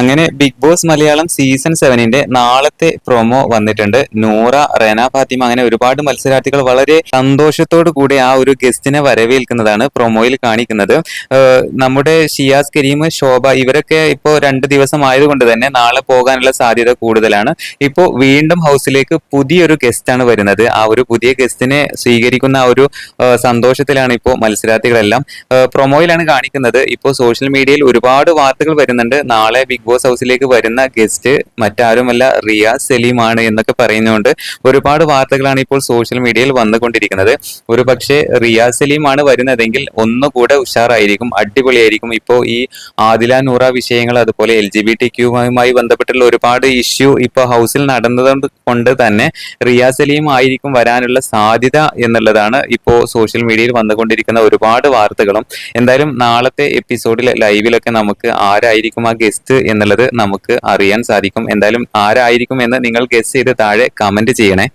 അങ്ങനെ big boss Malayalam season 7ന്റെ നാളത്തെ promo വന്നിട്ടുണ്ട്. നൂറ, റെന ഫാത്തിമ അങ്ങനെ ഒരുപാട് മത്സരാർത്ഥികൾ വളരെ സന്തോഷത്തോടു കൂടി ആ ഒരു ഗസ്റ്റിനെ വരവേൽക്കുന്നതാണ് പ്രൊമോയിൽ കാണിക്കുന്നത്. നമ്മുടെ ഷിയാസ് കരീം, ശോഭ ഇവരൊക്കെ ഇപ്പോൾ 2 ദിവസം ആയതുകൊണ്ട് തന്നെ നാളെ പോകാനുള്ള സാധ്യത കൂടുതലാണ്. ഇപ്പോൾ വീണ്ടും ഹൗസിലേക്ക് പുതിയൊരു ഗസ്റ്റാണ് വരുന്നത്. ആ ഒരു പുതിയ ഗസ്റ്റിനെ സ്വീകരിക്കുന്ന ആ ഒരു സന്തോഷത്തിലാണ് ഇപ്പോൾ മത്സരാർത്ഥികളെല്ലാം. പ്രൊമോയിലാണ് കാണിക്കുന്നത്. ഇപ്പോൾ സോഷ്യൽ മീഡിയയിൽ ഒരുപാട് വാർത്തകൾ വരുന്നുണ്ട്. നാളെ ബിഗ് ബോസ് ഹൗസിലേക്ക് വരുന്ന ഗസ്റ്റ് മറ്റാരുമല്ല റിയാസ് സലീമാണ് എന്നൊക്കെ പറയുന്നതുകൊണ്ട് ഒരുപാട് വാർത്തകളാണ് ഇപ്പോൾ സോഷ്യൽ മീഡിയയിൽ വന്നുകൊണ്ടിരിക്കുന്നത്. ഒരു പക്ഷേ റിയാസ് സലീമാണ് വരുന്നതെങ്കിൽ ഒന്നുകൂടെ ഉഷാറായിരിക്കും, അടിപൊളിയായിരിക്കും. ഇപ്പോൾ ഈ ആദില നൂറ വിഷയങ്ങൾ അതുപോലെ LGBTQ-മായി ബന്ധപ്പെട്ടുള്ള ഒരുപാട് ഇഷ്യൂ ഇപ്പോൾ ഹൗസിൽ നടന്നത് കൊണ്ട് തന്നെ റിയാസ് സലീം ആയിരിക്കും വരാനുള്ള സാധ്യത എന്നുള്ളതാണ് ഇപ്പോൾ സോഷ്യൽ മീഡിയയിൽ വന്നുകൊണ്ടിരിക്കുന്ന ഒരുപാട് വാർത്തകളും. എന്തായാലും നാളത്തെ എപ്പിസോഡിൽ ലൈവിലൊക്കെ നമുക്ക് ആരായിരിക്കും ആ ഗസ്റ്റ് എന്നുള്ളത് നമുക്ക് അറിയാൻ സാധിക്കും. എന്തായാലും ആരായിരിക്കും എന്ന് നിങ്ങൾ ഗസ് ചെയ്ത് താഴെ കമന്റ് ചെയ്യണേ.